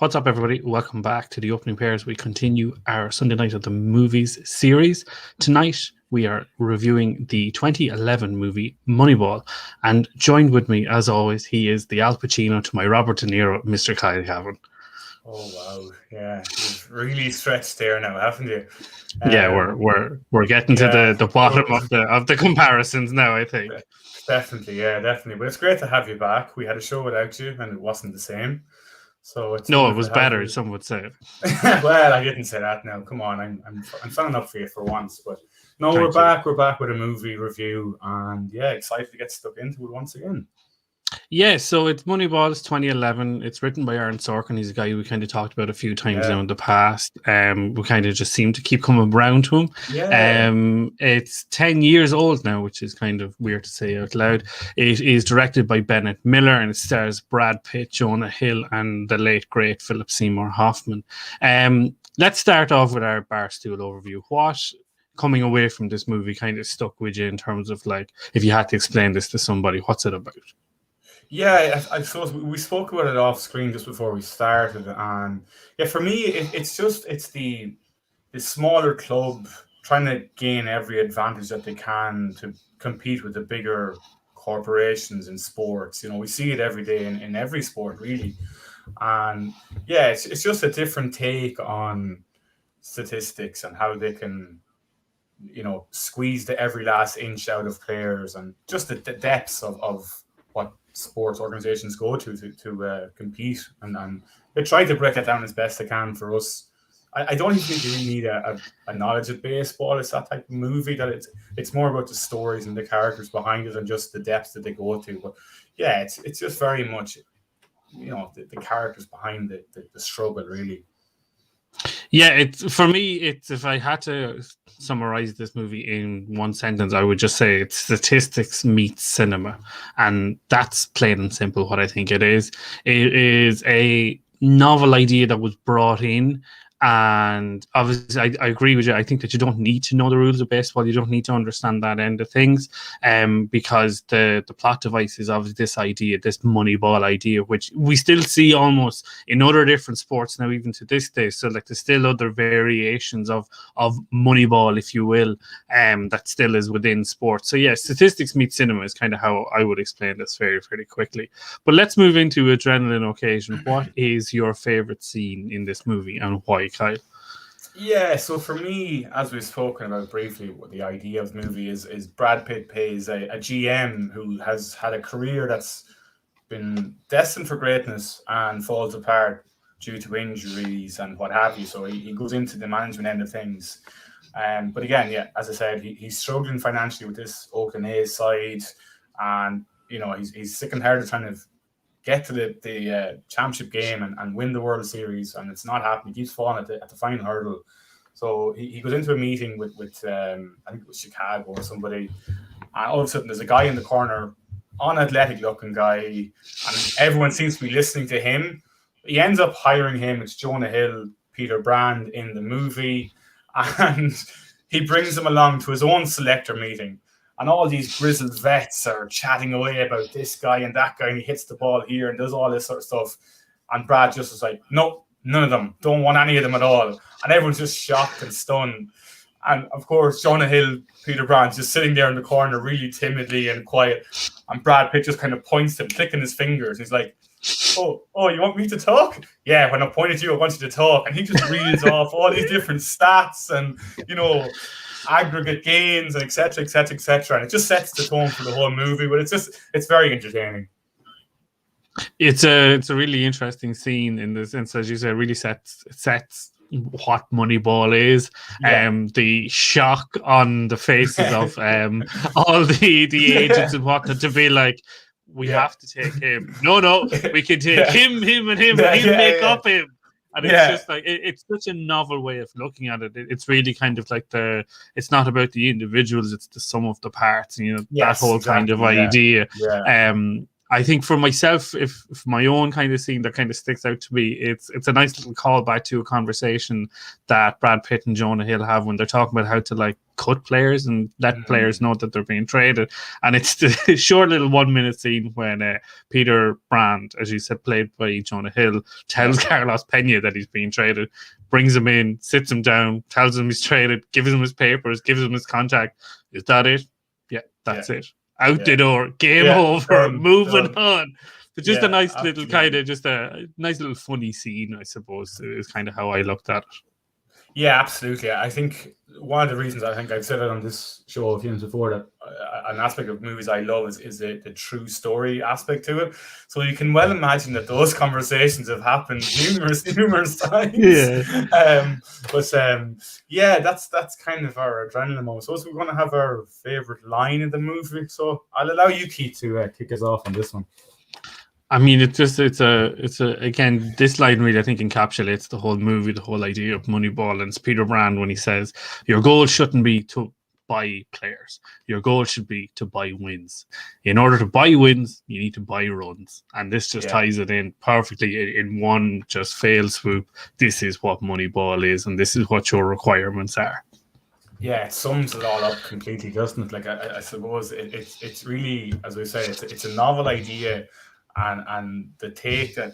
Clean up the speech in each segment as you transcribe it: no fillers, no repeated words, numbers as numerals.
What's up, everybody? Welcome back to the opening pairs. We continue our Sunday Night at the Movies series. Tonight, we are reviewing the 2011 movie Moneyball. And joined with me, as always, he is the Al Pacino to my Robert De Niro, Mr. Kyle Cavan. Oh wow, yeah, you've really stretched there now, haven't you? Yeah, we're getting to the bottom of the comparisons now, I think. Definitely. But it's great to have you back. We had a show without you, and it wasn't the same. So it's it was wonderful to have better. you. Some would say. Well, I didn't say that. Now, come on, I'm standing up for you for once. But no, Thank we're you. back. We're back with a movie review, and yeah, excited to get stuck into it once again. Yeah, so it's Moneyball. It's 2011. It's written by Aaron Sorkin. He's a guy we kind of talked about a few times now in the past. We kind of just seem to keep coming around to him. Yeah. It's 10 years old now, which is kind of weird to say out loud. It is directed by Bennett Miller, and it stars Brad Pitt, Jonah Hill, and the late, great Philip Seymour Hoffman. Let's start off with our Barstool overview. What, coming away from this movie, kind of stuck with you in terms of, like, if you had to explain this to somebody, what's it about? Yeah, I suppose we spoke about it off screen just before we started, and yeah, for me, it's the smaller club trying to gain every advantage that they can to compete with the bigger corporations in sports. You know, we see it every day in every sport, really, and yeah, it's just a different take on statistics and how they can, squeeze the every last inch out of players, and just the depths of what sports organizations go to compete, and they try to break it down as best they can for us. I don't even think you really need a knowledge of baseball. It's that type of movie that it's more about the stories and the characters behind it and just the depths that they go to. But yeah, it's just very much, the characters behind the struggle, really. Yeah, if I had to summarize this movie in one sentence, I would just say it's statistics meets cinema. And that's plain and simple what I think it is. It is a novel idea that was brought in. And obviously, I agree with you. I think that you don't need to know the rules of baseball. You don't need to understand that end of things, because the plot device is obviously this idea, this Moneyball idea, which we still see almost in other different sports now, even to this day. So, like, there's still other variations of Moneyball, if you will, that still is within sports. So, yeah, statistics meet cinema is kind of how I would explain this very, very quickly. But let's move into Adrenaline Occasion. What is your favorite scene in this movie, and why, Kyle? Yeah, so for me, as we've spoken about briefly, what the idea of the movie is Brad Pitt plays a GM who has had a career that's been destined for greatness and falls apart due to injuries and what have you. So he goes into the management end of things. But again, yeah, as I said, he's struggling financially with this Oakland A's side, and he's sick and tired of trying to get to the championship game and win the World Series, and it's not happening. He keeps falling at the final hurdle. So he goes into a meeting with I think it was Chicago or somebody, and all of a sudden there's a guy in the corner, unathletic looking guy, and everyone seems to be listening to him. He ends up hiring him. It's Jonah Hill, Peter Brand in the movie, and he brings him along to his own selector meeting. And all these grizzled vets are chatting away about this guy and that guy, and he hits the ball here and does all this sort of stuff. And Brad just was like, nope, none of them. Don't want any of them at all. And everyone's just shocked and stunned. And of course, Jonah Hill, Peter Brand, just sitting there in the corner, really timidly and quiet. And Brad Pitt just kind of points to him, clicking his fingers. He's like, oh, you want me to talk? Yeah, when I pointed to you, I want you to talk. And he just reels off all these different stats and, aggregate gains and etc. And it just sets the tone for the whole movie. But it's very entertaining. It's a really interesting scene in the sense, as you say, really sets what Moneyball is. Yeah. The shock on the faces of all the agents and whatnot to be like, we have to take him. No, we can take him, and him, and he'll make up him. And it's just like, it's such a novel way of looking at it. It's really kind of like it's not about the individuals, it's the sum of the parts, that whole kind of idea. Yeah. I think for myself, if my own kind of scene that kind of sticks out to me, it's a nice little callback to a conversation that Brad Pitt and Jonah Hill have when they're talking about how to like cut players and let players know that they're being traded. And it's the short little 1 minute scene when Peter Brand, as you said, played by Jonah Hill, tells Carlos Pena that he's being traded, brings him in, sits him down, tells him he's traded, gives him his papers, gives him his contract. Is that it? Yeah, that's it. Out the door, game over, moving on. But just a nice little kind of, just a nice little funny scene, I suppose, is kind of how I looked at it. Yeah, absolutely. I think one of the reasons, I think I've said it on this show a few times before, that an aspect of movies I love is the true story aspect to it. So you can well imagine that those conversations have happened numerous times. Yeah. Yeah, that's kind of our adrenaline moment. So we're going to have our favorite line in the movie. So I'll allow you, Keith, to kick us off on this one. I mean, again, this line really, I think, encapsulates the whole movie, the whole idea of Moneyball. And it's Peter Brand when he says, your goal shouldn't be to buy players. Your goal should be to buy wins. In order to buy wins, you need to buy runs. And this just ties it in perfectly in one just fail swoop. This is what Moneyball is, and this is what your requirements are. Yeah, it sums it all up completely, doesn't it? Like, I suppose it's really, as we say, it's a novel idea. And the take that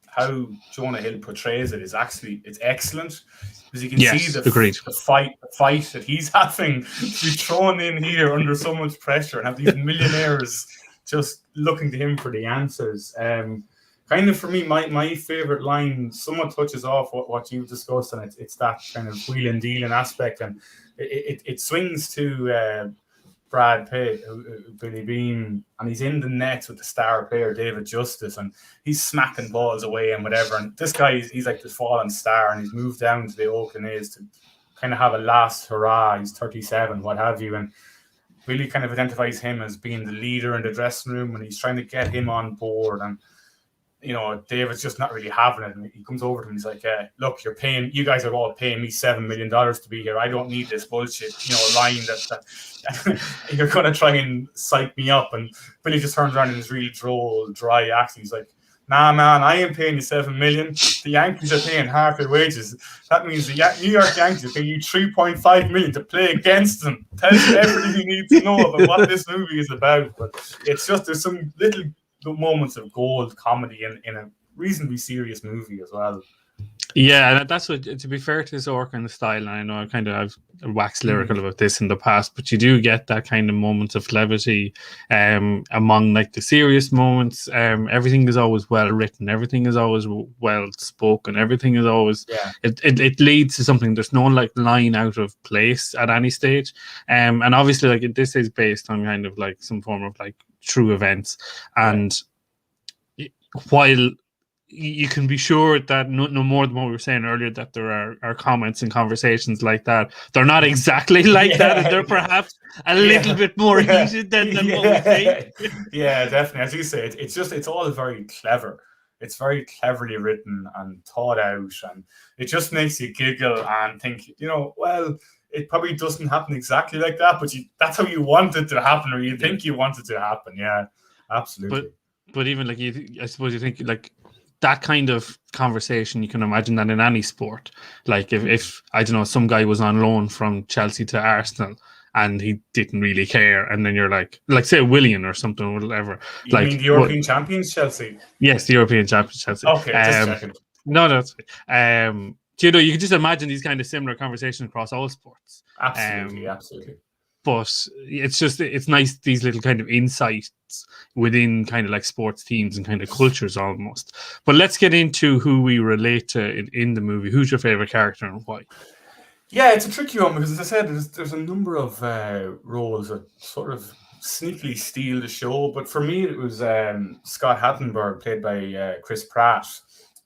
how Jonah Hill portrays it is actually, it's excellent, because you can see the fight that he's having to be thrown in here under so much pressure and have these millionaires just looking to him for the answers. Kind of for me, my favorite line somewhat touches off what you've discussed, and it's that kind of wheeling dealing aspect, and it swings to Brad Pitt, Billy Bean, and he's in the net with the star player David Justice, and he's smacking balls away and whatever. And this guy, he's like the fallen star, and he's moved down to the Oakland A's to kind of have a last hurrah. He's 37, what have you, and Billy kind of identifies him as being the leader in the dressing room, and he's trying to get him on board. And you know, David's just not really having it. And he comes over to him and he's like, look, you guys are all paying me $7 million to be here. I don't need this bullshit, line that you're going to try and psych me up. And Billy just turns around in his really droll, dry accent. He's like, nah, man, I ain't paying you $7 million. The Yankees are paying half your wages. That means the New York Yankees are paying you $3.5 million to play against them. Tells you everything you need to know about what this movie is about. But it's just, there's some little moments of gold comedy in a reasonably serious movie as well. Yeah, and that's what, to be fair to Sorkin style, and I know I've waxed lyrical about this in the past, but you do get that kind of moments of levity among like the serious moments. Everything is always well written, everything is always well spoken, everything is always it leads to something. There's no like line out of place at any stage. And obviously like this is based on kind of like some form of like true events, and while you can be sure that no more than what we were saying earlier, that there are comments and conversations like that, they're not exactly like that, and they're perhaps a little bit more heated than what we think. Yeah, definitely. As you say, it's all very clever. It's very cleverly written and thought out, and it just makes you giggle and think, well, it probably doesn't happen exactly like that, but that's how you want it to happen, or you think you want it to happen. Yeah, absolutely. But even like I suppose you think like that kind of conversation, you can imagine that in any sport. Like if I don't know, some guy was on loan from Chelsea to Arsenal and he didn't really care, and then you're like say Willian or something or whatever. You mean the European champions Chelsea? Yes, the European champions Chelsea. Okay, just checking. No, that's you can just imagine these kind of similar conversations across all sports. Absolutely. But it's nice, these little kind of insights within kind of like sports teams and kind of cultures almost. But let's get into who we relate to in the movie. Who's your favorite character and why? Yeah, it's a tricky one because, as I said, there's a number of roles that sort of sneakily steal the show. But for me, it was Scott Hattenberg, played by Chris Pratt.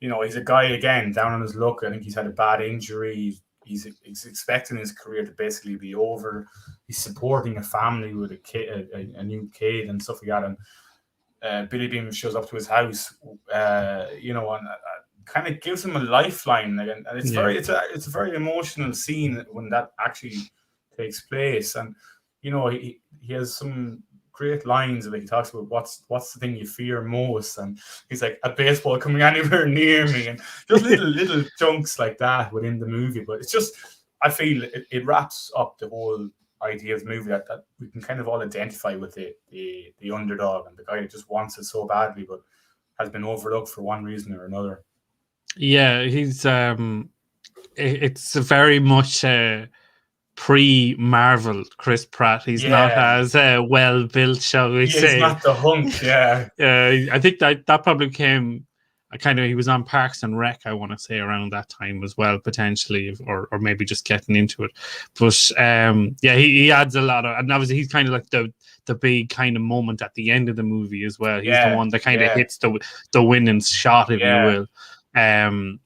He's a guy, again, down on his luck. I think he's had a bad injury. He's expecting his career to basically be over. He's supporting a family with a kid, a new kid, and stuff like that. And Billy Bean shows up to his house, and kind of gives him a lifeline. And it's a very emotional scene when that actually takes place. And he has some great lines. Like he talks about what's the thing you fear most, and he's like, a baseball coming anywhere near me, and just little chunks like that within the movie. But it's just, I feel it wraps up the whole idea of the movie that we can kind of all identify with the underdog and the guy that just wants it so badly, but has been overlooked for one reason or another. Yeah, he's it's very much pre-Marvel Chris Pratt. He's not as well built, shall we say. He's not the hunk, yeah. I think that probably came he was on Parks and Rec, I want to say, around that time as well, potentially, or maybe just getting into it. But he adds a lot of, and obviously he's kind of like the big kind of moment at the end of the movie as well. He's the one that kind of hits the winning shot, if you will.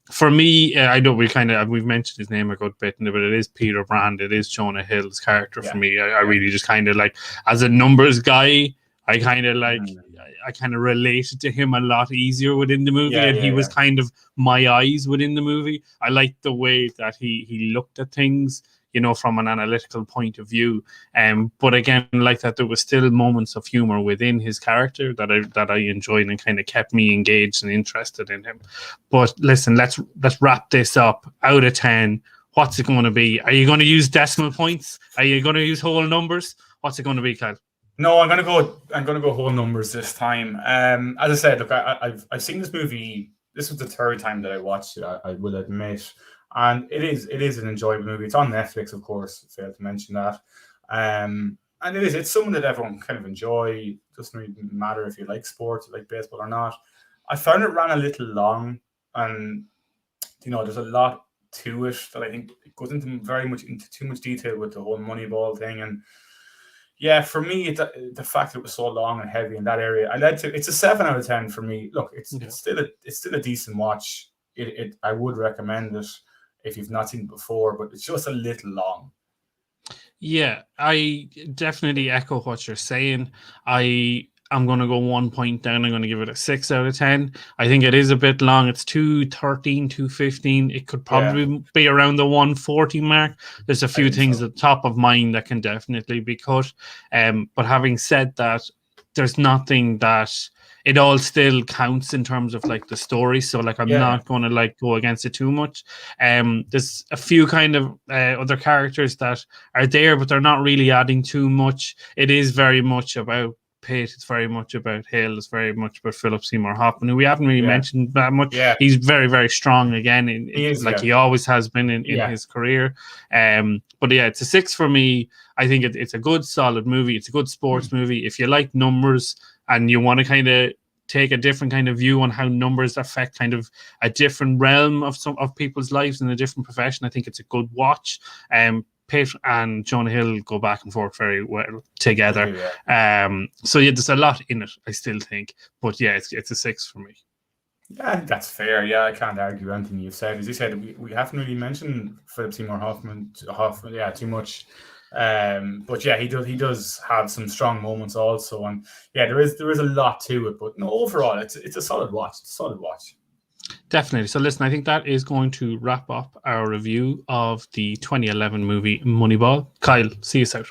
For me, I know we've mentioned his name a good bit, but it is Peter Brand. It is Jonah Hill's character for me. I really just kind of like, as a numbers guy, I kind of related to him a lot easier within the movie, and he was kind of my eyes within the movie. I liked the way that he looked at things, from an analytical point of view. But again, like that, there was still moments of humor within his character that I enjoyed and kind of kept me engaged and interested in him. But listen, let's wrap this up. Out of 10, what's it going to be? Are you going to use decimal points? Are you going to use whole numbers? What's it going to be, Kyle? No, I'm gonna go whole numbers this time. As I said, look, I've seen this movie. This was the third time that I watched it, I will admit. And it is an enjoyable movie. It's on Netflix, of course. Failed to mention that. And it's something that everyone kind of enjoy. Doesn't really matter if you like sports, like baseball or not. I found it ran a little long, and there's a lot to it that I think it goes into too much detail with the whole Moneyball thing. And yeah, for me, the fact that it was so long and heavy in that area, it's a 7 out of 10 for me. Look, it's still a decent watch. I would recommend it if you've not seen it before, but it's just a little long. Yeah, I definitely echo what you're saying. I'm going to go 1 point down. I'm going to give it a 6 out of 10. I think it is a bit long. It's 2:13, 2:15. It could probably be around the 1:40 mark. There's a few things at the top of mind that can definitely be cut. But having said that, there's nothing that it all still counts in terms of like the story. So like I'm not going to like go against it too much. There's a few kind of other characters that are there, but they're not really adding too much. It is very much about Pitt. It's very much about Hill. It's very much about Philip Seymour Hoffman, who we haven't really mentioned that much. He's very, very strong again, he always has been in his career. But yeah, it's a 6 for me. I think it's a good, solid movie. It's a good sports movie. If you like numbers and you want to kind of take a different kind of view on how numbers affect kind of a different realm of people's lives in a different profession, I think it's a good watch. Pitt and Jonah Hill go back and forth very well together. So yeah, there's a lot in it, I still think. But yeah, it's a 6 for me. Yeah, that's fair. Yeah, I can't argue anything you've said. As you said, we haven't really mentioned Philip Seymour Hoffman, too much. But yeah, he does have some strong moments also, and yeah, there is a lot to it. But no, overall, it's a solid watch. It's a solid watch. Definitely. So listen, I think that is going to wrap up our review of the 2011 movie Moneyball. Kyle, see you out.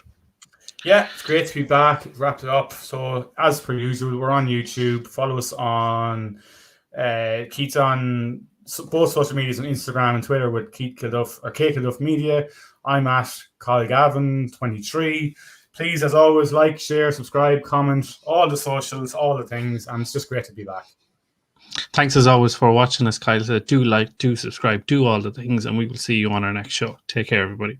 Yeah, it's great to be back. Wrapped it up. So as per usual, we're on YouTube. Follow us on Keith's on both social medias, on Instagram and Twitter with Keith Kilduff or K Kilduff Media. I'm at Kyle Gavin 23. Please, as always, like, share, subscribe, comment, all the socials, all the things, and it's just great to be back. Thanks as always for watching us, Kyle. Do like, do subscribe, do all the things, and we will see you on our next show. Take care, everybody.